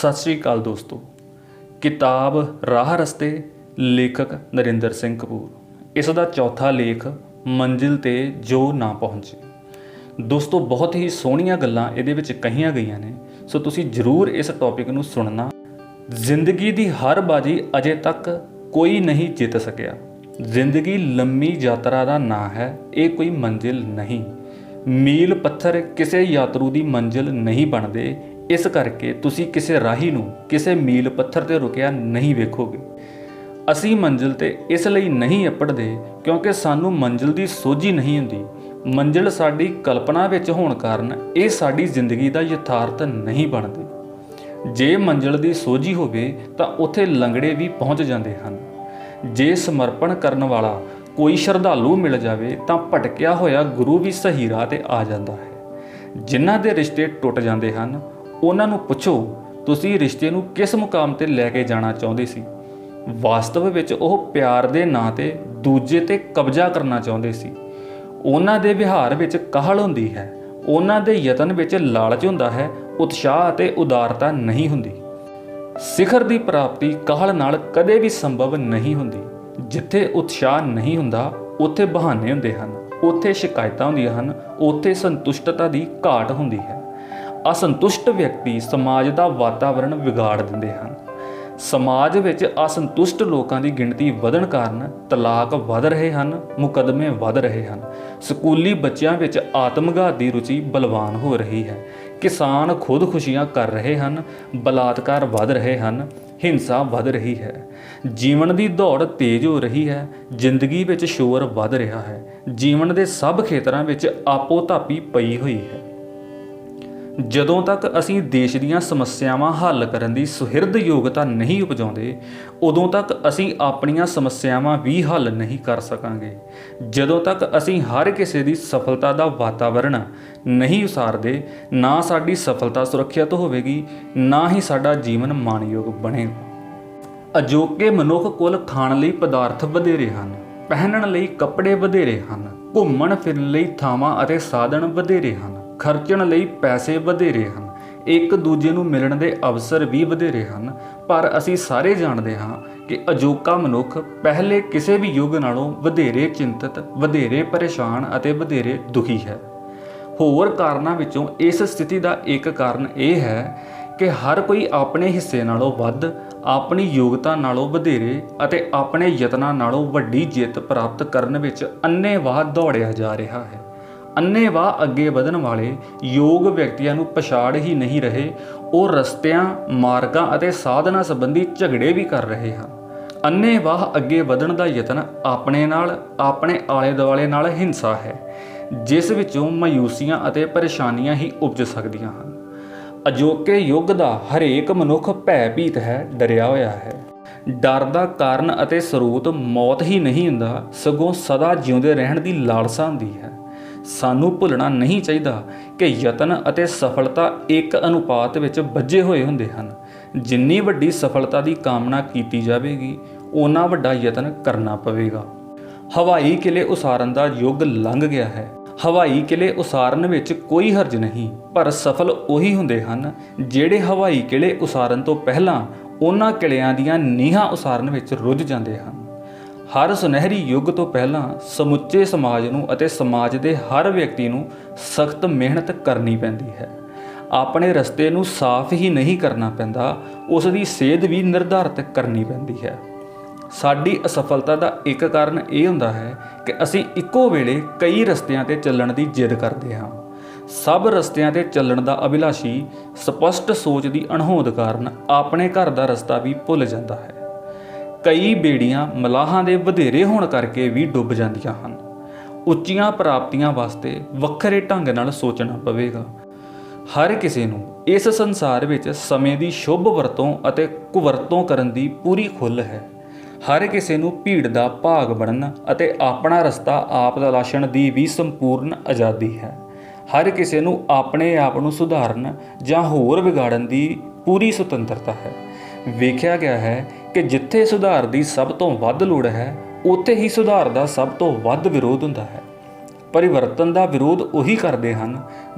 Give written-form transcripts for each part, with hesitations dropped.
सत श्री अकाल दोस्तों। किताब राह रस्ते, लेखक नरेंद्र सिंह कपूर। इसका चौथा लेख मंजिल ते जो ना पहुँचे। दोस्तों बहुत ही सोहणियां गल्लां इहदे विच कहीआं गईआं ने, सो तुसीं जरूर इस टॉपिक नूं सुनना। जिंदगी दी हर बाजी अजे तक कोई नहीं जित सकिया। जिंदगी लंबी यात्रा का नां है, ये कोई मंजिल नहीं। मील पत्थर किसी यात्रू की मंजिल नहीं बनते, इस करके तुसी किसी राही नूं किसी मील पत्थर ते रुकिया नहीं वेखोगे। असी मंजिल ते इसलिए नहीं अपड़दे क्योंकि सानू मंजिल की सोझी नहीं हुंदी। मंजिल साडी कल्पना विच होण कारण ये साडी जिंदगी का यथार्थ नहीं बनदी। जे मंजिल की सोझी होवे तां उत्थे लंगड़े भी पहुँच जाते हैं। जे समर्पण करन वाला कोई श्रद्धालु मिल जाए तो भटकिया होया गुरु भी सही राह ते आ जाता है। जिन्हां दे रिश्ते टुट जाते हैं उन्हां नूं पुछो तुसीं रिश्ते नूं किस मुकाम ते लैके जाना चाहुंदे सी। वास्तव विच ओह प्यार दे नां ते दूजे ते कब्जा करना चाहुंदे सी। उन्हां दे विहार विच कहल हुंदी है, उन्हां दे यतन विच लालच हुंदा है, उत्साह ते उदारता नहीं हुंदी। सिखर दी प्राप्ति कहल नाल कदे भी संभव नहीं हुंदी। जिथे उत्साह नहीं हुंदा उत्थे बहाने हुंदे हन, उत्थे शिकायतां हुंदियां हन, उत्थे संतुष्टता दी घाट हुंदी है। असंतुष्ट व्यक्ति समाज का वातावरण बिगाड़ दिंदे हन। समाज विच असंतुष्ट लोगों की गिणती वधण कारण तलाक वध रहे हैं, मुकदमे वध रहे हैं। स्कूली बच्चों विच आत्मघात की रुचि बलवान हो रही है। किसान खुदकुशियां कर रहे हैं, बलात्कार वध रहे हैं, हिंसा वध रही है। जीवन की दौड़ तेज हो रही है, जिंदगी विच शोर वध रहा है। जीवन के सब खेतरां विच आपो धापी पई हुई है। ਜਦੋਂ तक ਅਸੀਂ देश ਦੀਆਂ ਸਮੱਸਿਆਵਾਂ ਹੱਲ ਕਰਨ ਦੀ ਸੁਹਿਰਦ ਯੋਗਤਾ ਨਹੀਂ ਉਪਜਾਉਂਦੇ, ਉਦੋਂ ਤੱਕ ਅਸੀਂ ਆਪਣੀਆਂ ਸਮੱਸਿਆਵਾਂ ਵੀ ਹੱਲ ਨਹੀਂ ਕਰ ਸਕਾਂਗੇ। ਜਦੋਂ ਤੱਕ ਅਸੀਂ ਹਰ ਕਿਸੇ ਦੀ ਸਫਲਤਾ ਦਾ ਵਾਤਾਵਰਣ ਨਹੀਂ ਉਸਾਰਦੇ, ਨਾ ਸਾਡੀ ਸਫਲਤਾ ਸੁਰੱਖਿਅਤ ਹੋਵੇਗੀ, ਨਾ ਹੀ ਸਾਡਾ ਜੀਵਨ ਮਾਣਯੋਗ ਬਣੇਗਾ। ਅਜੋਕੇ ਮਨੁੱਖ ਕੋਲ ਖਾਣ ਲਈ ਪਦਾਰਥ ਵਧੇਰੇ ਹਨ, ਪਹਿਨਣ ਲਈ ਕੱਪੜੇ ਵਧੇਰੇ ਹਨ, ਘੁੰਮਣ ਫਿਰਨ ਲਈ ਥਾਵਾਂ ਅਤੇ ਸਾਧਨ ਵਧੇਰੇ ਹਨ, ਖਰਚਣ ਲਈ ਪੈਸੇ ਵਧੇਰੇ ਹਨ, ਇੱਕ ਦੂਜੇ ਨੂੰ ਮਿਲਣ ਦੇ ਅਵਸਰ ਵੀ ਵਧੇਰੇ ਹਨ। ਪਰ ਅਸੀਂ ਸਾਰੇ ਜਾਣਦੇ ਹਾਂ ਕਿ ਅਜੋਕਾ ਮਨੁੱਖ ਪਹਿਲੇ ਕਿਸੇ ਵੀ ਯੁੱਗ ਨਾਲੋਂ ਵਧੇਰੇ ਚਿੰਤਤ, ਵਧੇਰੇ ਪਰੇਸ਼ਾਨ ਅਤੇ ਵਧੇਰੇ ਦੁਖੀ ਹੈ। ਹੋਰ ਕਾਰਨਾਂ ਵਿੱਚੋਂ ਇਸ ਸਥਿਤੀ ਦਾ ਇੱਕ ਕਾਰਨ ਇਹ ਹੈ ਕਿ ਹਰ ਕੋਈ ਆਪਣੇ ਹਿੱਸੇ ਨਾਲੋਂ ਵੱਧ, ਆਪਣੀ ਯੋਗਤਾ ਨਾਲੋਂ ਵਧੇਰੇ ਅਤੇ ਆਪਣੇ ਯਤਨਾਂ ਨਾਲੋਂ ਵੱਡੀ ਜਿੱਤ ਪ੍ਰਾਪਤ ਕਰਨ ਵਿੱਚ ਅੰਨ੍ਹੇਵਾਹ ਦੌੜਿਆ ਜਾ ਰਿਹਾ ਹੈ। ਅੰਨ੍ਹੇਵਾਹ ਅੱਗੇ ਵਧਣ ਵਾਲੇ ਯੋਗ ਵਿਅਕਤੀਆਂ ਨੂੰ ਪਛਾੜ ਹੀ ਨਹੀਂ ਰਹੇ, ਉਹ ਰਸਤਿਆਂ, ਮਾਰਗਾਂ ਅਤੇ ਸਾਧਨਾਂ ਸੰਬੰਧੀ ਝਗੜੇ ਵੀ ਕਰ ਰਹੇ ਹਨ। ਅੰਨ੍ਹੇਵਾਹ ਅੱਗੇ ਵਧਣ ਦਾ ਯਤਨ ਆਪਣੇ ਨਾਲ, ਆਪਣੇ ਆਲੇ ਦੁਆਲੇ ਨਾਲ ਹਿੰਸਾ ਹੈ, ਜਿਸ ਵਿੱਚੋਂ ਮਾਯੂਸੀਆਂ ਅਤੇ ਪਰੇਸ਼ਾਨੀਆਂ ਹੀ ਉਪਜ ਸਕਦੀਆਂ ਹਨ। ਅਜੋਕੇ ਯੁੱਗ ਦਾ ਹਰੇਕ ਮਨੁੱਖ ਭੈ-ਭੀਤ ਹੈ, ਡਰਿਆ ਹੋਇਆ ਹੈ। ਡਰ ਦਾ ਕਾਰਨ ਅਤੇ ਸਰੋਤ ਮੌਤ ਹੀ ਨਹੀਂ ਹੁੰਦਾ, ਸਗੋਂ ਸਦਾ ਜਿਉਂਦੇ ਰਹਿਣ ਦੀ ਲਾਲਸਾ ਹੁੰਦੀ ਹੈ। ਸਾਨੂੰ ਭੁੱਲਣਾ ਨਹੀਂ ਚਾਹੀਦਾ ਕਿ ਯਤਨ ਅਤੇ ਸਫਲਤਾ ਇੱਕ ਅਨੁਪਾਤ ਵਿੱਚ ਬੱਝੇ ਹੋਏ ਹੁੰਦੇ ਹਨ। ਜਿੰਨੀ ਵੱਡੀ ਸਫਲਤਾ ਦੀ ਕਾਮਨਾ ਕੀਤੀ ਜਾਵੇਗੀ, ਓਨਾ ਵੱਡਾ ਯਤਨ ਕਰਨਾ ਪਵੇਗਾ। ਹਵਾਈ ਕਿਲੇ ਉਸਾਰਨ ਦਾ ਯੁੱਗ ਲੰਘ ਗਿਆ ਹੈ। ਹਵਾਈ ਕਿਲੇ ਉਸਾਰਨ ਵਿੱਚ ਕੋਈ ਹਰਜ ਨਹੀਂ, ਪਰ ਸਫਲ ਉਹੀ ਹੁੰਦੇ ਹਨ ਜਿਹੜੇ ਹਵਾਈ ਕਿਲੇ ਉਸਾਰਨ ਤੋਂ ਪਹਿਲਾਂ ਉਹਨਾਂ ਕਿਲਿਆਂ ਦੀਆਂ ਨੀਹਾਂ ਉਸਾਰਨ ਵਿੱਚ ਰੁੱਝ ਜਾਂਦੇ ਹਨ। ਹਰ ਸੁਨਹਿਰੀ ਯੁੱਗ ਤੋਂ ਪਹਿਲਾਂ ਸਮੁੱਚੇ ਸਮਾਜ ਨੂੰ ਅਤੇ ਸਮਾਜ ਦੇ ਹਰ ਵਿਅਕਤੀ ਨੂੰ ਸਖਤ ਮਿਹਨਤ ਕਰਨੀ ਪੈਂਦੀ ਹੈ। ਆਪਣੇ ਰਸਤੇ ਨੂੰ ਸਾਫ਼ ਹੀ ਨਹੀਂ ਕਰਨਾ ਪੈਂਦਾ, ਉਸ ਦੀ ਸੇਧ ਵੀ ਨਿਰਧਾਰਤ ਕਰਨੀ ਪੈਂਦੀ ਹੈ। ਸਾਡੀ ਅਸਫਲਤਾ ਦਾ ਇੱਕ ਕਾਰਨ ਇਹ ਹੁੰਦਾ ਹੈ ਕਿ ਅਸੀਂ ਇੱਕੋ ਵੇਲੇ ਕਈ ਰਸਤਿਆਂ 'ਤੇ ਚੱਲਣ ਦੀ ਜਿੱਦ ਕਰਦੇ ਹਾਂ। ਸਭ ਰਸਤਿਆਂ 'ਤੇ ਚੱਲਣ ਦਾ ਅਭਿਲਾਸ਼ੀ ਸਪਸ਼ਟ ਸੋਚ ਦੀ ਅਣਹੋਂਦ ਕਾਰਨ ਆਪਣੇ ਘਰ ਦਾ ਰਸਤਾ ਵੀ ਭੁੱਲ ਜਾਂਦਾ ਹੈ। ਕਈ ਬੇੜੀਆਂ ਮਲਾਹਾਂ ਦੇ ਵਧੇਰੇ ਹੋਣ ਕਰਕੇ ਵੀ ਡੁੱਬ ਜਾਂਦੀਆਂ ਹਨ। ਉੱਚੀਆਂ ਪ੍ਰਾਪਤੀਆਂ ਵਾਸਤੇ ਵੱਖਰੇ ਢੰਗ ਨਾਲ ਸੋਚਣਾ ਪਵੇਗਾ। ਹਰ ਕਿਸੇ ਨੂੰ ਇਸ ਸੰਸਾਰ ਵਿੱਚ ਸਮੇਂ ਦੀ ਸ਼ੁਭ ਵਰਤੋਂ ਅਤੇ ਕੁਵਰਤੋਂ ਕਰਨ ਦੀ ਪੂਰੀ ਖੁੱਲ੍ਹ ਹੈ। ਹਰ ਕਿਸੇ ਨੂੰ ਭੀੜ ਦਾ ਭਾਗ ਬਣਨ ਅਤੇ ਆਪਣਾ ਰਸਤਾ ਆਪ ਤਲਾਸ਼ਣ ਦੀ ਵੀ ਸੰਪੂਰਨ ਆਜ਼ਾਦੀ ਹੈ। ਹਰ ਕਿਸੇ ਨੂੰ ਆਪਣੇ ਆਪ ਨੂੰ ਸੁਧਾਰਨ ਜਾਂ ਹੋਰ ਵਿਗਾੜਨ ਦੀ ਪੂਰੀ ਸੁਤੰਤਰਤਾ ਹੈ। ਵੇਖਿਆ ਗਿਆ ਹੈ ਕਿ ਜਿੱਥੇ ਸੁਧਾਰ ਦੀ ਸਭ ਤੋਂ ਵੱਧ ਲੋੜ ਹੈ, ਉੱਥੇ ਹੀ ਸੁਧਾਰ ਦਾ ਸਭ ਤੋਂ ਵੱਧ ਵਿਰੋਧ ਹੁੰਦਾ ਹੈ। परिवर्तन का विरोध उही करते हैं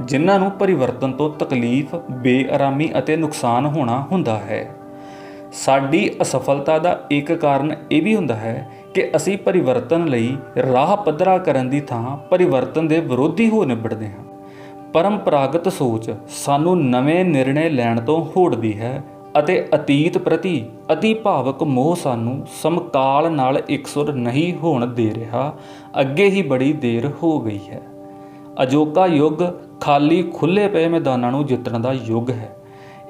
जिन्हों परिवर्तन तो तकलीफ, बेआरामी अते नुकसान होना हुंदा है। साडी असफलता का एक कारण यह भी हुंदा है कि असी परिवर्तन लई राह पद्धरा करन दी थां परिवर्तन के विरोधी हो निबड़ते हैं। परंपरागत सोच सानू नवे निर्णय लैण तो होड़दी है ਅਤੇ ਅਤੀਤ ਪ੍ਰਤੀ ਅਤੀ ਭਾਵਕ ਮੋਹ ਸਾਨੂੰ ਸਮਕਾਲ ਨਾਲ ਇਕਸੁਰ ਨਹੀਂ ਹੋਣ ਦੇ ਰਿਹਾ, ਅੱਗੇ ਹੀ ਬੜੀ ਦੇਰ ਹੋ ਗਈ ਹੈ। ਅਜੋਕਾ ਯੁੱਗ ਖਾਲੀ ਖੁੱਲ੍ਹੇ ਪਏ ਮੈਦਾਨਾਂ ਨੂੰ ਜਿੱਤਣ ਦਾ ਯੁੱਗ ਹੈ।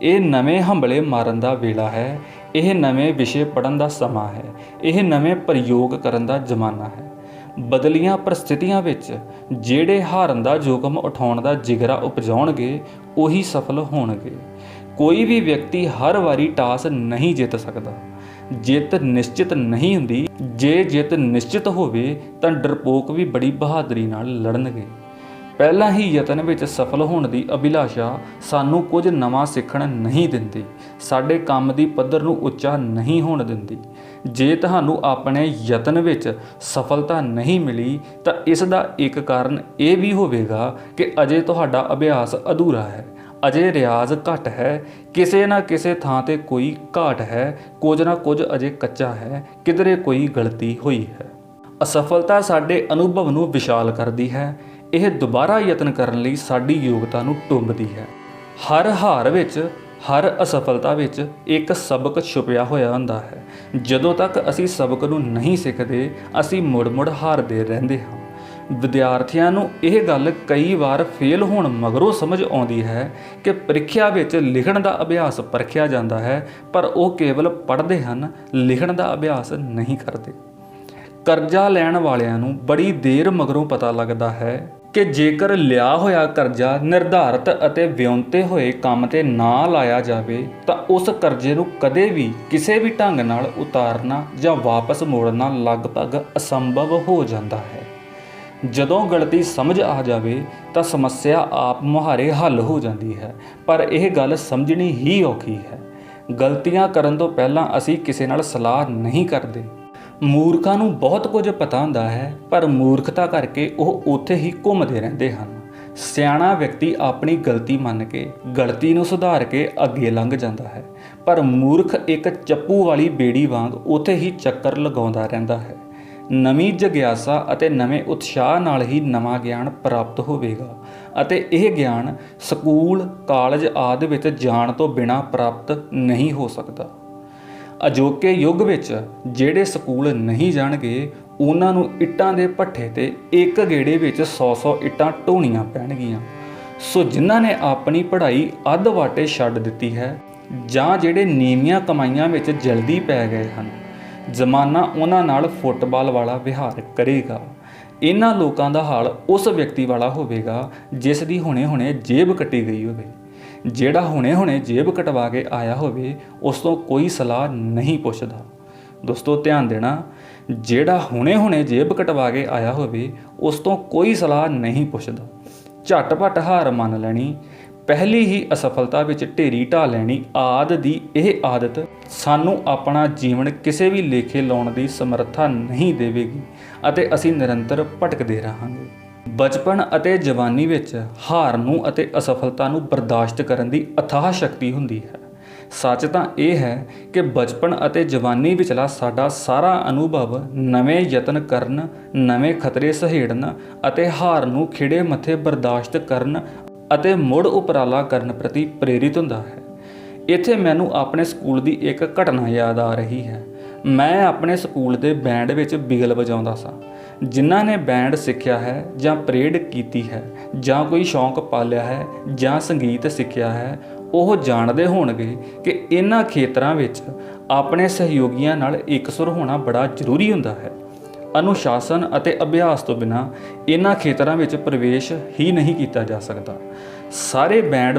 ਇਹ ਨਵੇਂ ਹੰਬਲੇ ਮਾਰਨ ਦਾ ਵੇਲਾ ਹੈ। ਇਹ ਨਵੇਂ ਵਿਸ਼ੇ ਪੜ੍ਹਨ ਦਾ ਸਮਾਂ ਹੈ। ਇਹ ਨਵੇਂ ਪ੍ਰਯੋਗ ਕਰਨ ਦਾ ਜ਼ਮਾਨਾ ਹੈ। ਬਦਲੀਆਂ ਪ੍ਰਸਥਿਤੀਆਂ ਵਿੱਚ ਜਿਹੜੇ ਹਾਰਨ ਦਾ ਜੋਖਮ ਉਠਾਉਣ ਦਾ ਜਿਗਰਾ ਉਪਜਾਉਣਗੇ ਉਹੀ ਸਫਲ ਹੋਣਗੇ। ਕੋਈ ਵੀ ਵਿਅਕਤੀ ਹਰ ਵਾਰੀ ਟਾਸ ਨਹੀਂ ਜਿੱਤ ਸਕਦਾ। ਜਿੱਤ ਨਿਸ਼ਚਿਤ ਨਹੀਂ ਹੁੰਦੀ। ਜੇ ਜਿੱਤ ਨਿਸ਼ਚਿਤ ਹੋਵੇ ਤਾਂ ਡਰਪੋਕ ਵੀ ਬੜੀ ਬਹਾਦਰੀ ਨਾਲ ਲੜਨਗੇ। ਪਹਿਲਾਂ ਹੀ ਯਤਨ ਵਿੱਚ ਸਫਲ ਹੋਣ ਦੀ ਅਭਿਲਾਸ਼ਾ ਸਾਨੂੰ ਕੁਝ ਨਵਾਂ ਸਿੱਖਣ ਨਹੀਂ ਦਿੰਦੀ, ਸਾਡੇ ਕੰਮ ਦੀ ਪੱਧਰ ਨੂੰ ਉੱਚਾ ਨਹੀਂ ਹੋਣ ਦਿੰਦੀ। ਜੇ ਤੁਹਾਨੂੰ ਆਪਣੇ ਯਤਨ ਵਿੱਚ ਸਫਲਤਾ ਨਹੀਂ ਮਿਲੀ ਤਾਂ ਇਸ ਦਾ ਇੱਕ ਕਾਰਨ ਇਹ ਵੀ ਹੋਵੇਗਾ ਕਿ ਅਜੇ ਤੁਹਾਡਾ ਅਭਿਆਸ ਅਧੂਰਾ ਹੈ, ਅਜੇ ਰਿਆਜ਼ ਘੱਟ ਹੈ, ਕਿਸੇ ਨਾ ਕਿਸੇ ਥਾਂ ਤੇ ਕੋਈ ਘਾਟ ਹੈ, ਕੁਝ ਨਾ ਕੁਝ ਅਜੇ ਕੱਚਾ ਹੈ, ਕਿਧਰੇ ਕੋਈ ਗਲਤੀ ਹੋਈ ਹੈ। ਅਸਫਲਤਾ ਸਾਡੇ ਅਨੁਭਵ ਨੂੰ ਵਿਸ਼ਾਲ ਕਰਦੀ ਹੈ। ਇਹ ਦੁਬਾਰਾ ਯਤਨ ਕਰਨ ਲਈ ਸਾਡੀ ਯੋਗਤਾ ਨੂੰ ਟੁੰਬਦੀ ਹੈ। ਹਰ ਹਾਰ ਵਿੱਚ, ਹਰ ਅਸਫਲਤਾ ਵਿੱਚ ਇੱਕ ਸਬਕ ਛੁਪਿਆ ਹੋਇਆ ਹੁੰਦਾ ਹੈ। ਜਦੋਂ ਤੱਕ ਅਸੀਂ ਸਬਕ ਨੂੰ ਨਹੀਂ ਸਿੱਖਦੇ, ਅਸੀਂ ਮੁੜ-ਮੁੜ ਹਾਰਦੇ ਰਹਿੰਦੇ ਹਾਂ। ਵਿਦਿਆਰਥੀਆਂ ਨੂੰ ਇਹ ਗੱਲ ਕਈ ਵਾਰ ਫੇਲ ਹੋਣ ਮਗਰੋਂ ਸਮਝ ਆਉਂਦੀ ਹੈ ਕਿ ਪ੍ਰੀਖਿਆ ਵਿੱਚ ਲਿਖਣ ਦਾ ਅਭਿਆਸ ਪਰਖਿਆ ਜਾਂਦਾ ਹੈ, ਪਰ ਉਹ ਕੇਵਲ ਪੜ੍ਹਦੇ ਹਨ, ਲਿਖਣ ਦਾ ਅਭਿਆਸ ਨਹੀਂ ਕਰਦੇ। ਕਰਜ਼ਾ ਲੈਣ ਵਾਲਿਆਂ ਨੂੰ ਬੜੀ ਦੇਰ ਮਗਰੋਂ ਪਤਾ ਲੱਗਦਾ ਹੈ ਕਿ ਜੇਕਰ ਲਿਆ ਹੋਇਆ ਕਰਜ਼ਾ ਨਿਰਧਾਰਤ ਅਤੇ ਵਿਉਂਤੇ ਹੋਏ ਕੰਮ ਤੇ ਨਾ ਲਾਇਆ ਜਾਵੇ ਤਾਂ ਉਸ ਕਰਜ਼ੇ ਨੂੰ ਕਦੇ ਵੀ ਕਿਸੇ ਵੀ ਢੰਗ ਨਾਲ ਉਤਾਰਨਾ ਜਾਂ ਵਾਪਸ ਮੋੜਨਾ ਲਗਭਗ ਅਸੰਭਵ ਹੋ ਜਾਂਦਾ ਹੈ। ਜਦੋਂ ਗਲਤੀ ਸਮਝ ਆ ਜਾਵੇ ਤਾਂ ਸਮੱਸਿਆ ਆਪ ਮੁਹਾਰੇ ਹੱਲ ਹੋ ਜਾਂਦੀ ਹੈ, ਪਰ ਇਹ ਗੱਲ ਸਮਝਣੀ ਹੀ ਔਖੀ ਹੈ। ਗਲਤੀਆਂ ਕਰਨ ਤੋਂ ਪਹਿਲਾਂ ਅਸੀਂ ਕਿਸੇ ਨਾਲ ਸਲਾਹ ਨਹੀਂ ਕਰਦੇ। ਮੂਰਖਾਂ ਨੂੰ ਬਹੁਤ ਕੁਝ ਪਤਾ ਹੁੰਦਾ ਹੈ, ਪਰ ਮੂਰਖਤਾ ਕਰਕੇ ਉਹ ਉੱਥੇ ਹੀ ਘੁੰਮਦੇ ਰਹਿੰਦੇ ਹਨ। ਸਿਆਣਾ ਵਿਅਕਤੀ ਆਪਣੀ ਗਲਤੀ ਮੰਨ ਕੇ, ਗਲਤੀ ਨੂੰ ਸੁਧਾਰ ਕੇ ਅੱਗੇ ਲੰਘ ਜਾਂਦਾ ਹੈ, ਪਰ ਮੂਰਖ ਇੱਕ ਚੱਪੂ ਵਾਲੀ ਬੇੜੀ ਵਾਂਗ ਉੱਥੇ ਹੀ ਚੱਕਰ ਲਗਾਉਂਦਾ ਰਹਿੰਦਾ ਹੈ। ਨਵੀਂ ਜਗਿਆਸਾ ਅਤੇ ਨਵੇਂ ਉਤਸ਼ਾਹ ਨਾਲ ਹੀ ਨਵਾਂ ਗਿਆਨ ਪ੍ਰਾਪਤ ਹੋਵੇਗਾ ਅਤੇ ਇਹ ਗਿਆਨ ਸਕੂਲ, ਕਾਲਜ ਆਦਿ ਵਿੱਚ ਜਾਣ ਤੋਂ ਬਿਨਾਂ ਪ੍ਰਾਪਤ ਨਹੀਂ ਹੋ ਸਕਦਾ। ਅਜੋਕੇ ਯੁੱਗ ਵਿੱਚ ਜਿਹੜੇ ਸਕੂਲ ਨਹੀਂ ਜਾਣਗੇ ਉਹਨਾਂ ਨੂੰ ਇੱਟਾਂ ਦੇ ਭੱਠੇ ਤੇ ਇੱਕ ਗੇੜੇ ਵਿੱਚ 100 ਇੱਟਾਂ ਢੋਣੀਆਂ ਪੈਣਗੀਆਂ। ਸੋ ਜਿਨ੍ਹਾਂ ਨੇ ਆਪਣੀ ਪੜ੍ਹਾਈ ਅੱਧ ਵਾਟੇ ਛੱਡ ਦਿੱਤੀ ਹੈ ਜਾਂ ਜਿਹੜੇ ਨੀਵੀਆਂ ਕਮਾਈਆਂ ਵਿੱਚ ਜਲਦੀ ਪੈ ਗਏ ਹਨ, ਜ਼ਮਾਨਾ ਉਹਨਾਂ ਨਾਲ ਫੁੱਟਬਾਲ ਵਾਲਾ ਵਿਹਾਰ ਕਰੇਗਾ। ਇਹਨਾਂ ਲੋਕਾਂ ਦਾ ਹਾਲ ਉਸ ਵਿਅਕਤੀ ਵਾਲਾ ਹੋਵੇਗਾ ਜਿਸ ਦੀ ਹੁਣੇ-ਹੁਣੇ ਜੇਬ ਕੱਟੀ ਗਈ ਹੋਵੇ। ਜਿਹੜਾ ਹੁਣੇ-ਹੁਣੇ ਜੇਬ ਕਟਵਾ ਕੇ ਆਇਆ ਹੋਵੇ ਉਸ ਤੋਂ ਕੋਈ ਸਲਾਹ ਨਹੀਂ ਪੁੱਛਦਾ। ਦੋਸਤੋ ਧਿਆਨ ਦੇਣਾ, ਜਿਹੜਾ ਹੁਣੇ-ਹੁਣੇ ਜੇਬ ਕਟਵਾ ਕੇ ਆਇਆ ਹੋਵੇ ਉਸ ਤੋਂ ਕੋਈ ਸਲਾਹ ਨਹੀਂ ਪੁੱਛਦਾ। ਝੱਟ-ਪੱਟ ਹਾਰ ਮੰਨ ਲੈਣੀ, ਪਹਿਲੀ ਹੀ ਅਸਫਲਤਾ ਵਿੱਚ ਢੇਰੀ ਢਾਹ ਲੈਣੀ ਆਦਿ ਦੀ ਇਹ ਆਦਤ ਸਾਨੂੰ ਆਪਣਾ ਜੀਵਨ ਕਿਸੇ ਵੀ ਲੇਖੇ ਲਾਉਣ ਦੀ ਸਮਰੱਥਾ ਨਹੀਂ ਦੇਵੇਗੀ ਅਤੇ ਅਸੀਂ ਨਿਰੰਤਰ ਭਟਕਦੇ ਰਹਾਂਗੇ। ਬਚਪਨ ਅਤੇ ਜਵਾਨੀ ਵਿੱਚ ਹਾਰ ਨੂੰ ਅਤੇ ਅਸਫਲਤਾ ਨੂੰ ਬਰਦਾਸ਼ਤ ਕਰਨ ਦੀ ਅਥਾਹ ਸ਼ਕਤੀ ਹੁੰਦੀ ਹੈ। ਸੱਚ ਤਾਂ ਇਹ ਹੈ ਕਿ ਬਚਪਨ ਅਤੇ ਜਵਾਨੀ ਵਿਚਲਾ ਸਾਡਾ ਸਾਰਾ ਅਨੁਭਵ ਨਵੇਂ ਯਤਨ ਕਰਨ, ਨਵੇਂ ਖਤਰੇ ਸਹੇੜਨ ਅਤੇ ਹਾਰ ਨੂੰ ਖਿੜੇ ਮੱਥੇ ਬਰਦਾਸ਼ਤ ਕਰਨ ਅਤੇ ਮੁੜ ਉਪਰਾਲਾ ਕਰਨ ਪ੍ਰਤੀ ਪ੍ਰੇਰਿਤ ਹੁੰਦਾ ਹੈ। ਇੱਥੇ ਮੈਨੂੰ ਆਪਣੇ ਸਕੂਲ ਦੀ ਇੱਕ ਘਟਨਾ ਯਾਦ ਆ ਰਹੀ ਹੈ। ਮੈਂ ਆਪਣੇ ਸਕੂਲ ਦੇ ਬੈਂਡ ਵਿੱਚ ਬਿਗਲ ਵਜਾਉਂਦਾ ਸਾਂ। ਜਿਨ੍ਹਾਂ ਨੇ ਬੈਂਡ ਸਿੱਖਿਆ ਹੈ ਜਾਂ ਪਰੇਡ ਕੀਤੀ ਹੈ ਜਾਂ ਕੋਈ ਸ਼ੌਂਕ ਪਾਲਿਆ ਹੈ ਜਾਂ ਸੰਗੀਤ ਸਿੱਖਿਆ ਹੈ, ਉਹ ਜਾਣਦੇ ਹੋਣਗੇ ਕਿ ਇਹਨਾਂ ਖੇਤਰਾਂ ਵਿੱਚ ਆਪਣੇ ਸਹਿਯੋਗੀਆਂ ਨਾਲ ਇਕਸੁਰ ਹੋਣਾ ਬੜਾ ਜ਼ਰੂਰੀ ਹੁੰਦਾ ਹੈ। ਅਨੁਸ਼ਾਸਨ ਅਤੇ ਅਭਿਆਸ ਤੋਂ ਬਿਨਾਂ ਇਹਨਾਂ ਖੇਤਰਾਂ ਵਿੱਚ ਪ੍ਰਵੇਸ਼ ਹੀ ਨਹੀਂ ਕੀਤਾ ਜਾ ਸਕਦਾ। ਸਾਡੇ ਬੈਂਡ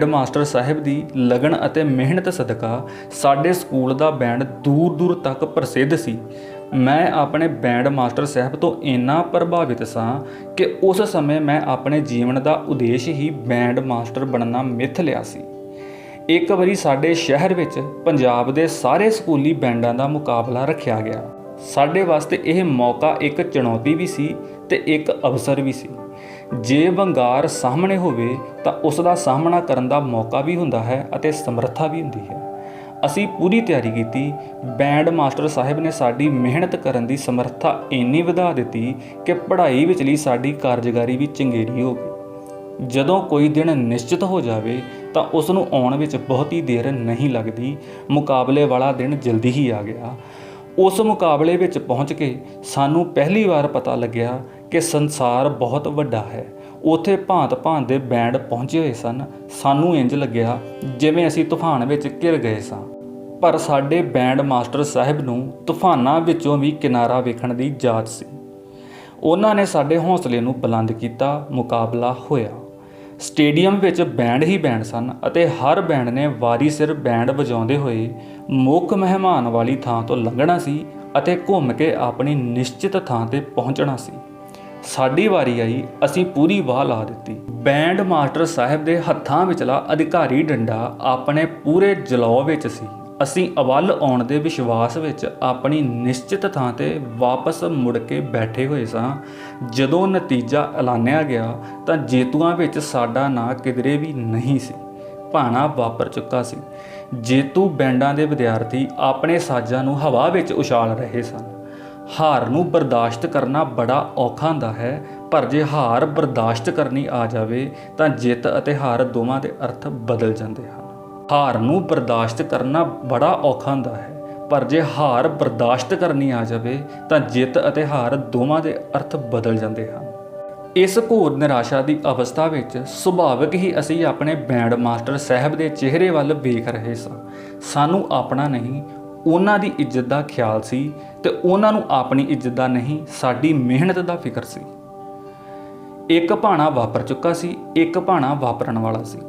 ਮਾਸਟਰ ਸਾਹਿਬ ਦੀ ਲਗਨ ਅਤੇ ਮਿਹਨਤ ਸਦਕਾ ਸਾਡੇ ਸਕੂਲ ਦਾ ਬੈਂਡ ਦੂਰ-ਦੂਰ ਤੱਕ ਪ੍ਰਸਿੱਧ ਸੀ। ਮੈਂ ਆਪਣੇ ਬੈਂਡ ਮਾਸਟਰ ਸਾਹਿਬ ਤੋਂ ਇੰਨਾ ਪ੍ਰਭਾਵਿਤ ਸਾਂ ਕਿ ਉਸ ਸਮੇਂ ਮੈਂ ਆਪਣੇ ਜੀਵਨ ਦਾ ਉਦੇਸ਼ ਹੀ ਬੈਂਡ ਮਾਸਟਰ ਬਣਨਾ ਮਿੱਥ ਲਿਆ ਸੀ। ਇੱਕ ਵਾਰੀ ਸਾਡੇ ਸ਼ਹਿਰ ਵਿੱਚ ਪੰਜਾਬ ਦੇ ਸਾਰੇ ਸਕੂਲੀ ਬੈਂਡਾਂ ਦਾ ਮੁਕਾਬਲਾ ਰੱਖਿਆ ਗਿਆ। ਸਾਡੇ ਵਾਸਤੇ ਇਹ ਮੌਕਾ ਇੱਕ ਚੁਣੌਤੀ ਵੀ ਸੀ ਤੇ ਇੱਕ ਅਵਸਰ ਵੀ ਸੀ। ਜੇ ਵੰਗਾਰ ਸਾਹਮਣੇ ਹੋਵੇ ਤਾਂ ਉਸ ਦਾ ਸਾਹਮਣਾ ਕਰਨ ਦਾ ਮੌਕਾ ਵੀ ਹੁੰਦਾ ਹੈ ਅਤੇ ਸਮਰੱਥਾ ਵੀ ਹੁੰਦੀ ਹੈ। ਅਸੀਂ ਪੂਰੀ ਤਿਆਰੀ ਕੀਤੀ। ਬੈਂਡ ਮਾਸਟਰ ਸਾਹਿਬ ਨੇ ਸਾਡੀ ਮਿਹਨਤ ਕਰਨ ਦੀ ਸਮਰੱਥਾ ਇੰਨੀ ਵਧਾ ਦਿੱਤੀ ਕਿ ਪੜ੍ਹਾਈ ਵਿਚਲੀ ਸਾਡੀ ਕਾਰਜਕਾਰੀ ਵੀ ਚੰਗੇਰੀ ਹੋ ਗਈ। ਜਦੋਂ ਕੋਈ ਦਿਨ ਨਿਸ਼ਚਿਤ ਹੋ ਜਾਵੇ ਤਾਂ ਉਸ ਨੂੰ ਆਉਣ ਵਿੱਚ ਬਹੁਤੀ ਦੇਰ ਨਹੀਂ ਲੱਗਦੀ। ਮੁਕਾਬਲੇ ਵਾਲਾ ਦਿਨ ਜਲਦੀ ਹੀ ਆ ਗਿਆ। ਉਸ ਮੁਕਾਬਲੇ ਵਿੱਚ ਪਹੁੰਚ ਕੇ ਸਾਨੂੰ ਪਹਿਲੀ ਵਾਰ ਪਤਾ ਲੱਗਿਆ ਕਿ ਸੰਸਾਰ ਬਹੁਤ ਵੱਡਾ ਹੈ। ਉੱਥੇ ਭਾਂਤ-ਭਾਂਤ ਦੇ ਬੈਂਡ ਪਹੁੰਚੇ ਹੋਏ ਸਨ। ਸਾਨੂੰ ਇੰਜ ਲੱਗਿਆ ਜਿਵੇਂ ਅਸੀਂ ਤੂਫਾਨ ਵਿੱਚ ਘਿਰ ਗਏ ਸਾਂ। ਪਰ ਸਾਡੇ ਬੈਂਡ ਮਾਸਟਰ ਸਾਹਿਬ ਨੂੰ ਤੂਫਾਨਾਂ ਵਿੱਚੋਂ ਵੀ ਕਿਨਾਰਾ ਵੇਖਣ ਦੀ ਜਾਚ ਸੀ। ਉਹਨਾਂ ਨੇ ਸਾਡੇ ਹੌਸਲੇ ਨੂੰ ਬੁਲੰਦ ਕੀਤਾ। ਮੁਕਾਬਲਾ ਹੋਇਆ। ਸਟੇਡੀਅਮ ਵਿੱਚ ਬੈਂਡ ਹੀ ਬੈਂਡ ਸਨ ਅਤੇ ਹਰ ਬੈਂਡ ਨੇ ਵਾਰੀ ਸਿਰ ਬੈਂਡ ਵਜਾਉਂਦੇ ਹੋਏ ਮੁੱਖ ਮਹਿਮਾਨ ਵਾਲੀ ਥਾਂ ਤੋਂ ਲੰਘਣਾ ਸੀ ਅਤੇ ਘੁੰਮ ਕੇ ਆਪਣੀ ਨਿਸ਼ਚਿਤ ਥਾਂ ਤੇ ਪਹੁੰਚਣਾ ਸੀ। ਸਾਡੀ ਵਾਰੀ ਆਈ। ਅਸੀਂ ਪੂਰੀ ਵਾਹ ਲਾ ਦਿੱਤੀ। ਬੈਂਡ ਮਾਸਟਰ ਸਾਹਿਬ ਦੇ ਹੱਥਾਂ ਵਿਚਲਾ ਅਧਿਕਾਰੀ ਡੰਡਾ ਆਪਣੇ ਪੂਰੇ ਜਲਾਅ ਵਿੱਚ ਸੀ। ਅਸੀਂ ਅਵੱਲ ਆਉਣ ਦੇ ਵਿਸ਼ਵਾਸ ਵਿੱਚ ਆਪਣੀ ਨਿਸ਼ਚਿਤ ਥਾਂ ਤੇ ਵਾਪਸ ਮੁੜ ਕੇ ਬੈਠੇ ਹੋਏ ਸਾਂ। ਜਦੋਂ ਨਤੀਜਾ ਐਲਾਨਿਆ ਗਿਆ ਤਾਂ ਜੇਤੂਆਂ ਵਿੱਚ ਸਾਡਾ ਨਾਂ ਕਿਧਰੇ ਵੀ ਨਹੀਂ ਸੀ। ਭਾਣਾ ਵਾਪਰ ਚੁੱਕਾ ਸੀ। ਜੇਤੂ ਬੈਂਡਾਂ ਦੇ ਵਿਦਿਆਰਥੀ ਆਪਣੇ ਸਾਜ਼ਾਂ ਨੂੰ ਹਵਾ ਵਿੱਚ ਉਛਾਲ ਰਹੇ ਸਨ। ਹਾਰ ਨੂੰ ਬਰਦਾਸ਼ਤ ਕਰਨਾ ਬੜਾ ਔਖਾ ਹੁੰਦਾ ਹੈ, ਪਰ ਜੇ ਹਾਰ ਬਰਦਾਸ਼ਤ ਕਰਨੀ ਆ ਜਾਵੇ ਤਾਂ ਜਿੱਤ ਅਤੇ ਹਾਰ ਦੋਵਾਂ ਦੇ ਅਰਥ ਬਦਲ ਜਾਂਦੇ ਹਨ। ਹਾਰ ਨੂੰ ਬਰਦਾਸ਼ਤ ਕਰਨਾ ਬੜਾ ਔਖਾ ਹੁੰਦਾ ਹੈ, ਪਰ ਜੇ ਹਾਰ ਬਰਦਾਸ਼ਤ ਕਰਨੀ ਆ ਜਾਵੇ ਤਾਂ ਜਿੱਤ ਅਤੇ ਹਾਰ ਦੋਵਾਂ ਦੇ ਅਰਥ ਬਦਲ ਜਾਂਦੇ ਹਨ। ਇਸ ਘੋਰ ਨਿਰਾਸ਼ਾ ਦੀ ਅਵਸਥਾ ਵਿੱਚ ਸੁਭਾਵਿਕ ਹੀ ਅਸੀਂ ਆਪਣੇ ਬੈਂਡ ਮਾਸਟਰ ਸਾਹਿਬ ਦੇ ਚਿਹਰੇ ਵੱਲ ਵੇਖ ਰਹੇ ਸਾਂ। ਸਾਨੂੰ ਆਪਣਾ ਨਹੀਂ, ਉਹਨਾਂ ਦੀ ਇੱਜ਼ਤ ਦਾ ਖਿਆਲ ਸੀ ਤੇ ਉਹਨਾਂ ਨੂੰ ਆਪਣੀ ਇੱਜ਼ਤ ਦਾ ਨਹੀਂ, ਸਾਡੀ ਮਿਹਨਤ ਦਾ ਫਿਕਰ ਸੀ। ਇੱਕ ਭਾਣਾ ਵਾਪਰ ਚੁੱਕਾ ਸੀ, ਇੱਕ ਭਾਣਾ ਵਾਪਰਨ ਵਾਲਾ ਸੀ।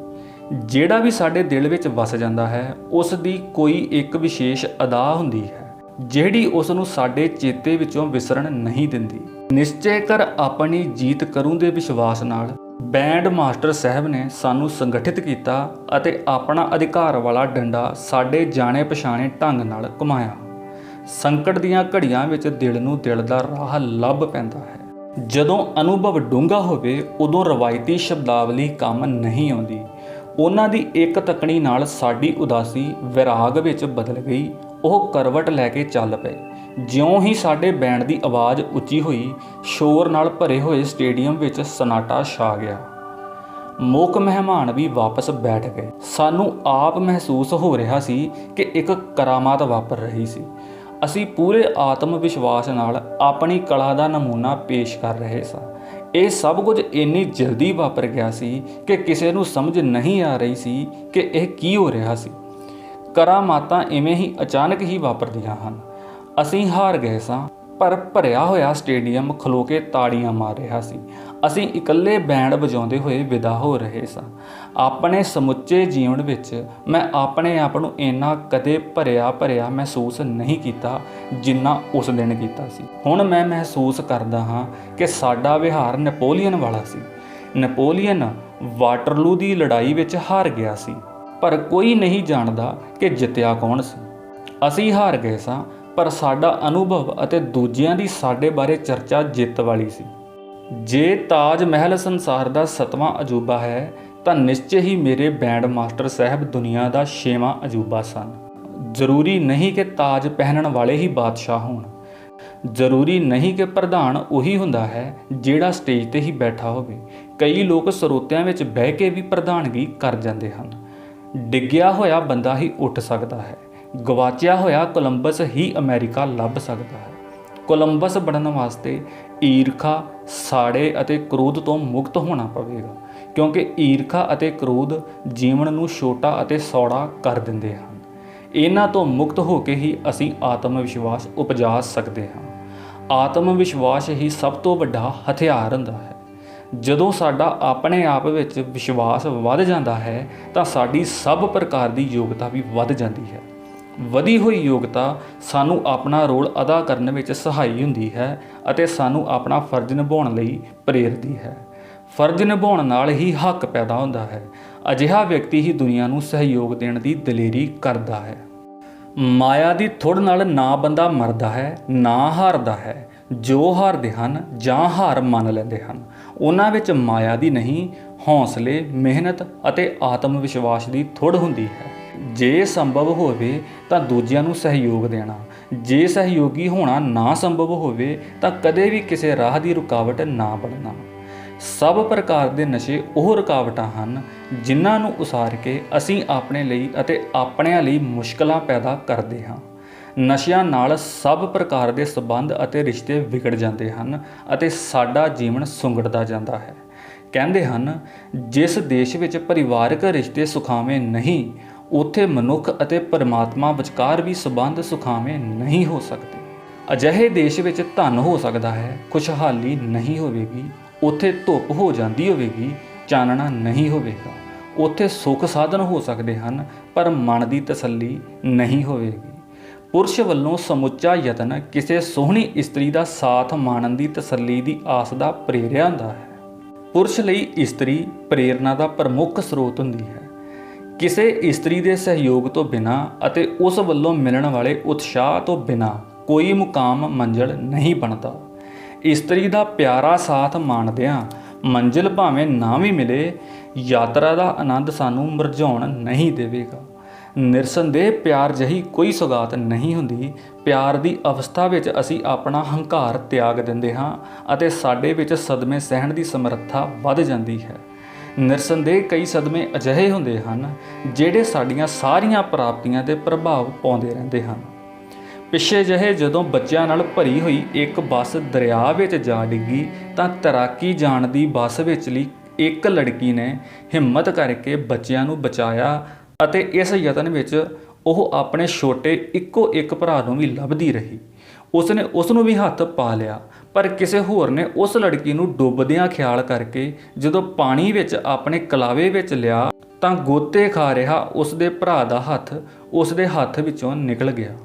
ਜਿਹੜਾ ਵੀ ਸਾਡੇ ਦਿਲ ਵਿੱਚ ਵਸ ਜਾਂਦਾ ਹੈ ਉਸ ਦੀ ਕੋਈ ਇੱਕ ਵਿਸ਼ੇਸ਼ ਅਦਾ ਹੁੰਦੀ ਹੈ ਜਿਹੜੀ ਉਸ ਨੂੰ ਸਾਡੇ ਚੇਤੇ ਵਿੱਚੋਂ ਵਿਸਰਨ ਨਹੀਂ ਦਿੰਦੀ। ਨਿਸ਼ਚੈ ਕਰ ਆਪਣੀ ਜੀਤ ਕਰੂੰ ਦੇ ਵਿਸ਼ਵਾਸ ਨਾਲ ਬੈਂਡ ਮਾਸਟਰ ਸਾਹਿਬ ਨੇ ਸਾਨੂੰ ਸੰਗਠਿਤ ਕੀਤਾ ਅਤੇ ਆਪਣਾ ਅਧਿਕਾਰ ਵਾਲਾ ਡੰਡਾ ਸਾਡੇ ਜਾਣੇ ਪਛਾਣੇ ਢੰਗ ਨਾਲ ਘੁਮਾਇਆ। ਸੰਕਟ ਦੀਆਂ ਘੜੀਆਂ ਵਿੱਚ ਦਿਲ ਨੂੰ ਦਿਲ ਦਾ ਰਾਹ ਲੱਭ ਪੈਂਦਾ ਹੈ। ਜਦੋਂ ਅਨੁਭਵ ਡੂੰਘਾ ਹੋਵੇ ਉਦੋਂ ਰਵਾਇਤੀ ਸ਼ਬਦਾਵਲੀ ਕੰਮ ਨਹੀਂ ਆਉਂਦੀ। ਉਹਨਾਂ ਦੀ ਇੱਕ ਤੱਕਣੀ ਨਾਲ ਸਾਡੀ ਉਦਾਸੀ ਵਿਰਾਗ ਵਿੱਚ ਬਦਲ ਗਈ। ਉਹ ਕਰਵਟ ਲੈ ਕੇ ਚੱਲ ਪਏ। ਜਿਉਂ ਹੀ ਸਾਡੇ ਬੈਂਡ ਦੀ ਆਵਾਜ਼ ਉੱਚੀ ਹੋਈ, ਸ਼ੋਰ ਨਾਲ ਭਰੇ ਹੋਏ ਸਟੇਡੀਅਮ ਵਿੱਚ ਸਨਾਟਾ ਛਾ ਗਿਆ। ਮੁੱਖ ਮਹਿਮਾਨ ਵੀ ਵਾਪਸ ਬੈਠ ਗਏ। ਸਾਨੂੰ ਆਪ ਮਹਿਸੂਸ ਹੋ ਰਿਹਾ ਸੀ ਕਿ ਇੱਕ ਕਰਾਮਾਤ ਵਾਪਰ ਰਹੀ ਸੀ। ਅਸੀਂ ਪੂਰੇ ਆਤਮ ਵਿਸ਼ਵਾਸ ਨਾਲ ਆਪਣੀ ਕਲਾ ਦਾ ਨਮੂਨਾ ਪੇਸ਼ ਕਰ ਰਹੇ ਸਾਂ। ਇਹ ਸਭ ਕੁਝ ਇੰਨੀ ਜਲਦੀ ਵਾਪਰ ਗਿਆ ਸੀ ਕਿ ਕਿਸੇ ਨੂੰ ਸਮਝ ਨਹੀਂ ਆ ਰਹੀ ਸੀ ਕਿ ਇਹ ਕੀ ਹੋ ਰਿਹਾ ਸੀ। ਕਰਾਮਾਤਾਂ ਇਵੇਂ ਹੀ ਅਚਾਨਕ ਹੀ ਵਾਪਰਦੀਆਂ ਹਨ। ਅਸੀਂ ਹਾਰ ਗਏ ਸਾਂ, ਪਰ ਭਰਿਆ ਹੋਇਆ ਸਟੇਡੀਅਮ ਖਲੋ ਕੇ ਤਾੜੀਆਂ ਮਾਰ ਰਿਹਾ ਸੀ। ਅਸੀਂ ਇਕੱਲੇ ਬੈਂਡ ਵਜਾਉਂਦੇ ਹੋਏ ਵਿਦਾ ਹੋ ਰਹੇ ਸਾਂ। ਆਪਣੇ ਸਮੁੱਚੇ ਜੀਵਨ ਵਿੱਚ ਮੈਂ ਆਪਣੇ ਆਪ ਨੂੰ ਇੰਨਾ ਕਦੇ ਭਰਿਆ ਮਹਿਸੂਸ ਨਹੀਂ ਕੀਤਾ ਜਿੰਨਾ ਉਸ ਦਿਨ ਕੀਤਾ ਸੀ। ਹੁਣ ਮੈਂ ਮਹਿਸੂਸ ਕਰਦਾ ਹਾਂ ਕਿ ਸਾਡਾ ਵਿਹਾਰ ਨੈਪੋਲੀਅਨ ਵਾਲਾ ਸੀ। ਨੈਪੋਲੀਅਨ ਵਾਟਰਲੂ ਦੀ ਲੜਾਈ ਵਿੱਚ ਹਾਰ ਗਿਆ ਸੀ, ਪਰ ਕੋਈ ਨਹੀਂ ਜਾਣਦਾ ਕਿ ਜਿੱਤਿਆ ਕੌਣ ਸੀ। ਅਸੀਂ ਹਾਰ ਗਏ ਸਾਂ, ਪਰ ਸਾਡਾ ਅਨੁਭਵ ਅਤੇ ਦੂਜਿਆਂ ਦੀ ਸਾਡੇ ਬਾਰੇ ਚਰਚਾ ਜਿੱਤ ਵਾਲੀ ਸੀ। ਜੇ ਤਾਜ ਮਹਿਲ ਸੰਸਾਰ ਦਾ 7ਵਾਂ ਅਜੂਬਾ ਹੈ ਤਾਂ ਨਿਸ਼ਚੇ ਹੀ ਮੇਰੇ ਬੈਂਡ ਮਾਸਟਰ ਸਾਹਿਬ ਦੁਨੀਆ ਦਾ 6ਵਾਂ ਅਜੂਬਾ ਸਨ। ਜ਼ਰੂਰੀ ਨਹੀਂ ਕਿ ਤਾਜ ਪਹਿਨਣ ਵਾਲੇ ਹੀ ਬਾਦਸ਼ਾਹ ਹੋਣ। ਜ਼ਰੂਰੀ ਨਹੀਂ ਕਿ ਪ੍ਰਧਾਨ ਉਹੀ ਹੁੰਦਾ ਹੈ ਜਿਹੜਾ ਸਟੇਜ ਤੇ ਹੀ ਬੈਠਾ ਹੋਵੇ। ਕਈ ਲੋਕ ਸਰੋਤਿਆਂ ਵਿੱਚ ਬਹਿ ਕੇ ਵੀ ਪ੍ਰਧਾਨਗੀ ਕਰ ਜਾਂਦੇ ਹਨ। ਡਿੱਗਿਆ ਹੋਇਆ ਬੰਦਾ ਹੀ ਉੱਠ ਸਕਦਾ ਹੈ। ਗਵਾਚਿਆ ਹੋਇਆ ਕੋਲੰਬਸ ਹੀ ਅਮਰੀਕਾ ਲੱਭ ਸਕਦਾ ਹੈ। ਕੋਲੰਬਸ ਬਣਨ ਵਾਸਤੇ ਈਰਖਾ, ਸਾੜੇ ਅਤੇ ਕ੍ਰੋਧ ਤੋਂ ਮੁਕਤ ਹੋਣਾ ਪਵੇਗਾ, ਕਿਉਂਕਿ ਈਰਖਾ ਅਤੇ ਕ੍ਰੋਧ ਜੀਵਨ ਨੂੰ ਛੋਟਾ ਅਤੇ ਸੌੜਾ ਕਰ ਦਿੰਦੇ ਹਨ। ਇਹਨਾਂ ਤੋਂ ਮੁਕਤ ਹੋ ਕੇ ਹੀ ਅਸੀਂ ਆਤਮ ਵਿਸ਼ਵਾਸ ਉਪਜਾ ਸਕਦੇ ਹਾਂ। ਆਤਮ ਵਿਸ਼ਵਾਸ ਹੀ ਸਭ ਤੋਂ ਵੱਡਾ ਹਥਿਆਰ ਹੁੰਦਾ ਹੈ। ਜਦੋਂ ਸਾਡਾ ਆਪਣੇ ਆਪ ਵਿੱਚ ਵਿਸ਼ਵਾਸ ਵੱਧ ਜਾਂਦਾ ਹੈ ਤਾਂ ਸਾਡੀ ਸਭ ਪ੍ਰਕਾਰ ਦੀ ਯੋਗਤਾ ਵੀ ਵੱਧ ਜਾਂਦੀ ਹੈ। ਵਧੀ ਹੋਈ ਯੋਗਤਾ ਸਾਨੂੰ ਆਪਣਾ ਰੋਲ ਅਦਾ ਕਰਨ ਵਿੱਚ ਸਹਾਈ ਹੁੰਦੀ ਹੈ ਅਤੇ ਸਾਨੂੰ ਆਪਣਾ ਫਰਜ਼ ਨਿਭਾਉਣ ਲਈ ਪ੍ਰੇਰਦੀ ਹੈ। ਫਰਜ਼ ਨਿਭਾਉਣ ਨਾਲ ਹੀ ਹੱਕ ਪੈਦਾ ਹੁੰਦਾ ਹੈ। ਅਜਿਹਾ ਵਿਅਕਤੀ ਹੀ ਦੁਨੀਆ ਨੂੰ ਸਹਿਯੋਗ ਦੇਣ ਦੀ ਦਲੇਰੀ ਕਰਦਾ ਹੈ। ਮਾਇਆ ਦੀ ਥੁੜ ਨਾਲ ਨਾ ਬੰਦਾ ਮਰਦਾ ਹੈ ਨਾ ਹਾਰਦਾ ਹੈ। ਜੋ ਹਾਰਦੇ ਹਨ ਜਾਂ ਹਾਰ ਮੰਨ ਲੈਂਦੇ ਹਨ, ਉਹਨਾਂ ਵਿੱਚ ਮਾਇਆ ਦੀ ਨਹੀਂ, ਹੌਸਲੇ, ਮਿਹਨਤ ਅਤੇ ਆਤਮ ਵਿਸ਼ਵਾਸ ਦੀ ਥੁੜ ਹੁੰਦੀ ਹੈ। ਜੇ ਸੰਭਵ ਹੋਵੇ ਤਾਂ ਦੂਜਿਆਂ ਨੂੰ ਸਹਿਯੋਗ ਦੇਣਾ, ਜੇ ਸਹਿਯੋਗੀ ਹੋਣਾ ਨਾ ਸੰਭਵ ਹੋਵੇ ਤਾਂ ਕਦੇ ਵੀ ਕਿਸੇ ਰਾਹ ਦੀ ਰੁਕਾਵਟ ਨਾ ਬਣਨਾ। ਸਭ ਪ੍ਰਕਾਰ ਦੇ ਨਸ਼ੇ ਉਹ ਰੁਕਾਵਟਾਂ ਹਨ ਜਿਨ੍ਹਾਂ ਨੂੰ ਉਸਾਰ ਕੇ ਅਸੀਂ ਆਪਣੇ ਲਈ ਅਤੇ ਆਪਣਿਆਂ ਲਈ ਮੁਸ਼ਕਲਾਂ ਪੈਦਾ ਕਰਦੇ ਹਾਂ। ਨਸ਼ਿਆਂ ਨਾਲ ਸਭ ਪ੍ਰਕਾਰ ਦੇ ਸੰਬੰਧ ਅਤੇ ਰਿਸ਼ਤੇ ਵਿਗੜ ਜਾਂਦੇ ਹਨ ਅਤੇ ਸਾਡਾ ਜੀਵਨ ਸੁੰਗੜਦਾ ਜਾਂਦਾ ਹੈ। ਕਹਿੰਦੇ ਹਨ, ਜਿਸ ਦੇਸ਼ ਵਿੱਚ ਪਰਿਵਾਰਕ ਰਿਸ਼ਤੇ ਸੁਖਾਵੇਂ ਨਹੀਂ, ਉੱਥੇ ਮਨੁੱਖ ਅਤੇ ਪਰਮਾਤਮਾ ਵਿਚਕਾਰ ਵੀ ਸੰਬੰਧ ਸੁਖਾਵੇਂ ਨਹੀਂ ਹੋ ਸਕਦੇ। ਅਜਿਹੇ ਦੇਸ਼ ਵਿੱਚ ਧਨ ਹੋ ਸਕਦਾ ਹੈ, ਖੁਸ਼ਹਾਲੀ ਨਹੀਂ ਹੋਵੇਗੀ। ਉੱਥੇ ਧੁੱਪ ਹੋ ਜਾਂਦੀ ਹੋਵੇਗੀ, ਚਾਨਣਾ ਨਹੀਂ ਹੋਵੇਗਾ। ਉੱਥੇ ਸੁੱਖ ਸਾਧਨ ਹੋ ਸਕਦੇ ਹਨ, ਪਰ ਮਨ ਦੀ ਤਸੱਲੀ ਨਹੀਂ ਹੋਵੇਗੀ। ਪੁਰਸ਼ ਵੱਲੋਂ ਸਮੁੱਚਾ ਯਤਨ ਕਿਸੇ ਸੋਹਣੀ ਇਸਤਰੀ ਦਾ ਸਾਥ ਮਾਣਨ ਦੀ ਤਸੱਲੀ ਦੀ ਆਸ ਦਾ ਪ੍ਰੇਰਿਆ ਹੁੰਦਾ ਹੈ। ਪੁਰਸ਼ ਲਈ ਇਸਤਰੀ ਪ੍ਰੇਰਨਾ ਦਾ ਪ੍ਰਮੁੱਖ ਸਰੋਤ ਹੁੰਦੀ ਹੈ। ਕਿਸੇ ਇਸਤਰੀ ਦੇ ਸਹਿਯੋਗ ਤੋਂ ਬਿਨਾਂ ਅਤੇ ਉਸ ਵੱਲੋਂ ਮਿਲਣ ਵਾਲੇ ਉਤਸ਼ਾਹ ਤੋਂ ਬਿਨਾਂ ਕੋਈ ਮੁਕਾਮ ਮੰਜ਼ਿਲ ਨਹੀਂ ਬਣਦਾ। ਇਸਤਰੀ ਦਾ ਪਿਆਰਾ ਸਾਥ ਮਾਣਦਿਆਂ ਮੰਜ਼ਿਲ ਭਾਵੇਂ ਨਾ ਵੀ ਮਿਲੇ, ਯਾਤਰਾ ਦਾ ਆਨੰਦ ਸਾਨੂੰ ਮੁਰਝਾਉਣ ਨਹੀਂ ਦੇਵੇਗਾ। ਨਿਰਸੰਦੇਹ ਪਿਆਰ ਜਿਹੀ ਕੋਈ ਸੁਗਾਤ ਨਹੀਂ ਹੁੰਦੀ। ਪਿਆਰ ਦੀ ਅਵਸਥਾ ਵਿੱਚ ਅਸੀਂ ਆਪਣਾ ਹੰਕਾਰ ਤਿਆਗ ਦਿੰਦੇ ਹਾਂ ਅਤੇ ਸਾਡੇ ਵਿੱਚ ਸਦਮੇ ਸਹਿਣ ਦੀ ਸਮਰੱਥਾ ਵੱਧ ਜਾਂਦੀ ਹੈ। ਨਿਰਸੰਦੇਹ ਕਈ ਸਦਮੇ ਅਜਿਹੇ ਹੁੰਦੇ ਹਨ ਜਿਹੜੇ ਸਾਡੀਆਂ ਸਾਰੀਆਂ ਪ੍ਰਾਪਤੀਆਂ 'ਤੇ ਪ੍ਰਭਾਵ ਪਾਉਂਦੇ ਰਹਿੰਦੇ ਹਨ। ਪਿੱਛੇ ਜਿਹੇ ਜਦੋਂ ਬੱਚਿਆਂ ਨਾਲ ਭਰੀ ਹੋਈ ਇੱਕ ਬੱਸ ਦਰਿਆ ਵਿੱਚ ਜਾ ਡਿੱਗੀ ਤਾਂ ਤੈਰਾਕੀ ਜਾਣ ਦੀ ਬੱਸ ਵਿਚਲੀ ਇੱਕ ਲੜਕੀ ਨੇ ਹਿੰਮਤ ਕਰਕੇ ਬੱਚਿਆਂ ਨੂੰ ਬਚਾਇਆ ਅਤੇ ਇਸ ਯਤਨ ਵਿੱਚ ਉਹ ਆਪਣੇ ਛੋਟੇ ਇੱਕੋ ਇੱਕ ਭਰਾ ਨੂੰ ਵੀ ਲੱਭਦੀ ਰਹੀ। ਉਸਨੇ ਉਸ ਨੂੰ ਵੀ ਹੱਥ ਪਾ ਲਿਆ, ਪਰ ਕਿਸੇ ਹੋਰ ਨੇ ਉਸ ਲੜਕੀ ਨੂੰ ਡੁੱਬਦਿਆਂ ਖਿਆਲ ਕਰਕੇ ਜਦੋਂ ਪਾਣੀ ਵਿੱਚ ਆਪਣੇ ਕਲਾਵੇ ਵਿੱਚ ਲਿਆ ਤਾਂ ਗੋਤੇ ਖਾ ਰਿਹਾ ਉਸ ਦੇ ਭਰਾ ਦਾ ਹੱਥ ਉਸ ਦੇ ਹੱਥ ਵਿੱਚੋਂ ਨਿਕਲ ਗਿਆ।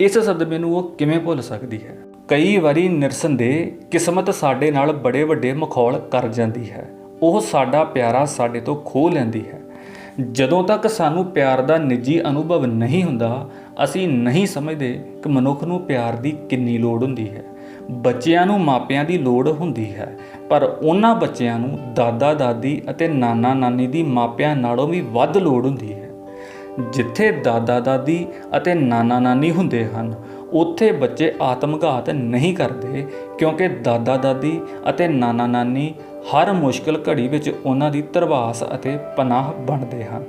ਇਸ ਸਦਮੇ ਨੂੰ ਉਹ ਕਿਵੇਂ ਭੁੱਲ ਸਕਦੀ ਹੈ? ਕਈ ਵਾਰੀ ਨਿਰਸੰਦੇਹ ਕਿਸਮਤ ਸਾਡੇ ਨਾਲ ਬੜੇ ਵੱਡੇ ਮਖੌਲ ਕਰ ਜਾਂਦੀ ਹੈ। ਉਹ ਸਾਡਾ ਪਿਆਰਾ ਸਾਡੇ ਤੋਂ ਖੋਹ ਲੈਂਦੀ ਹੈ। ਜਦੋਂ ਤੱਕ ਸਾਨੂੰ ਪਿਆਰ ਦਾ ਨਿੱਜੀ ਅਨੁਭਵ ਨਹੀਂ ਹੁੰਦਾ, ਅਸੀਂ ਨਹੀਂ ਸਮਝਦੇ ਕਿ ਮਨੁੱਖ ਨੂੰ ਪਿਆਰ ਦੀ ਕਿੰਨੀ ਲੋੜ ਹੁੰਦੀ ਹੈ। ਬੱਚਿਆਂ ਨੂੰ ਮਾਪਿਆਂ ਦੀ ਲੋੜ ਹੁੰਦੀ ਹੈ, ਪਰ ਉਹਨਾਂ ਬੱਚਿਆਂ ਨੂੰ ਦਾਦਾ ਦਾਦੀ ਅਤੇ ਨਾਨਾ ਨਾਨੀ ਦੀ ਮਾਪਿਆਂ ਨਾਲੋਂ ਵੀ ਵੱਧ ਲੋੜ ਹੁੰਦੀ ਹੈ। ਜਿੱਥੇ ਦਾਦਾ ਦਾਦੀ ਅਤੇ ਨਾਨਾ ਨਾਨੀ ਹੁੰਦੇ ਹਨ, ਉੱਥੇ ਬੱਚੇ ਆਤਮਘਾਤ ਨਹੀਂ ਕਰਦੇ, ਕਿਉਂਕਿ ਦਾਦਾ ਦਾਦੀ ਅਤੇ ਨਾਨਾ ਨਾਨੀ ਹਰ ਮੁਸ਼ਕਲ ਘੜੀ ਵਿੱਚ ਉਹਨਾਂ ਦੀ ਧਰਵਾਸ ਅਤੇ ਪਨਾਹ ਬਣਦੇ ਹਨ।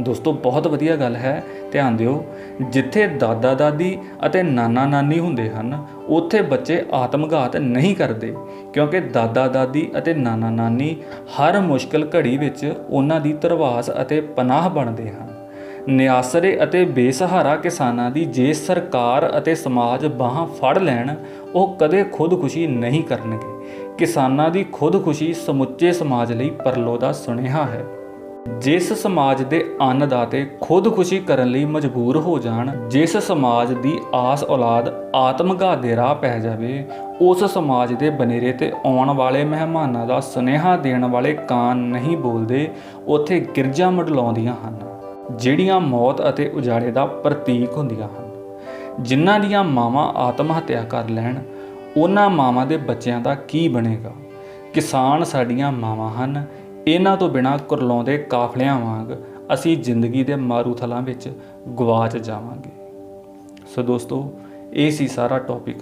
ਦੋਸਤੋ, ਬਹੁਤ ਵਧੀਆ ਗੱਲ ਹੈ, ਧਿਆਨ ਦਿਓ। ਜਿੱਥੇ ਦਾਦਾ ਦਾਦੀ ਅਤੇ ਨਾਨਾ ਨਾਨੀ ਹੁੰਦੇ ਹਨ, ਉੱਥੇ ਬੱਚੇ ਆਤਮਘਾਤ ਨਹੀਂ ਕਰਦੇ, ਕਿਉਂਕਿ ਦਾਦਾ ਦਾਦੀ ਅਤੇ ਨਾਨਾ ਨਾਨੀ ਹਰ ਮੁਸ਼ਕਲ ਘੜੀ ਵਿੱਚ ਉਹਨਾਂ ਦੀ ਧਰਵਾਸ ਅਤੇ ਪਨਾਹ ਬਣਦੇ ਹਨ। ਨਿਆਸਰੇ ਅਤੇ ਬੇਸਹਾਰਾ ਕਿਸਾਨਾਂ ਦੀ ਜੇ ਸਰਕਾਰ ਅਤੇ ਸਮਾਜ ਬਾਹਾਂ ਫੜ ਲੈਣ, ਉਹ ਕਦੇ ਖੁਦਕੁਸ਼ੀ ਨਹੀਂ ਕਰਨਗੇ। ਕਿਸਾਨਾਂ ਦੀ ਖੁਦਕੁਸ਼ੀ ਸਮੁੱਚੇ ਸਮਾਜ ਲਈ ਪਰਲੋ ਦਾ ਸੁਨੇਹਾ ਹੈ। ਜਿਸ ਸਮਾਜ ਦੇ ਅੰਨਦਾਤੇ ਖੁਦਕੁਸ਼ੀ ਕਰਨ ਲਈ ਮਜਬੂਰ ਹੋ ਜਾਣ, ਜਿਸ ਸਮਾਜ ਦੀ ਆਸ ਔਲਾਦ ਆਤਮਘਾਤ ਦੇ ਰਾਹ ਪੈ ਜਾਵੇ, ਉਸ ਸਮਾਜ ਦੇ ਬਨੇਰੇ ਤੇ ਆਉਣ ਵਾਲੇ ਮਹਿਮਾਨਾਂ ਦਾ ਸੁਨੇਹਾ ਦੇਣ ਵਾਲੇ ਕਾਨ ਨਹੀਂ ਬੋਲਦੇ। ਉੱਥੇ ਗਿਰਜਾਂ ਮੰਡਲਾਉਂਦੀਆਂ ਹਨ, ਜਿਹੜੀਆਂ ਮੌਤ ਅਤੇ ਉਜਾੜੇ ਦਾ ਪ੍ਰਤੀਕ ਹੁੰਦੀਆਂ ਹਨ। ਜਿਨ੍ਹਾਂ ਦੀਆਂ ਮਾਵਾਂ ਆਤਮ ਹੱਤਿਆ ਕਰ ਲੈਣ, ਉਹਨਾਂ ਮਾਵਾਂ ਦੇ ਬੱਚਿਆਂ ਦਾ ਕੀ ਬਣੇਗਾ? ਕਿਸਾਨ ਸਾਡੀਆਂ ਮਾਵਾਂ ਹਨ। ਇਹਨਾਂ ਤੋਂ ਬਿਨਾਂ ਕੁਰਲਾਉਂਦੇ ਕਾਫਲਿਆਂ ਵਾਂਗ ਅਸੀਂ ਜ਼ਿੰਦਗੀ ਦੇ ਮਾਰੂਥਲਾਂ ਵਿੱਚ ਗਵਾਚ ਜਾਵਾਂਗੇ। ਸੋ ਦੋਸਤੋ, ਇਹ ਸੀ ਸਾਰਾ ਟੌਪਿਕ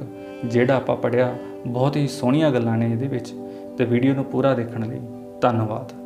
ਜਿਹੜਾ ਆਪਾਂ ਪੜ੍ਹਿਆ। ਬਹੁਤ ਹੀ ਸੋਹਣੀਆਂ ਗੱਲਾਂ ਨੇ ਇਹਦੇ ਵਿੱਚ, ਤੇ ਵੀਡੀਓ ਨੂੰ ਪੂਰਾ ਦੇਖਣ ਲਈ ਧੰਨਵਾਦ।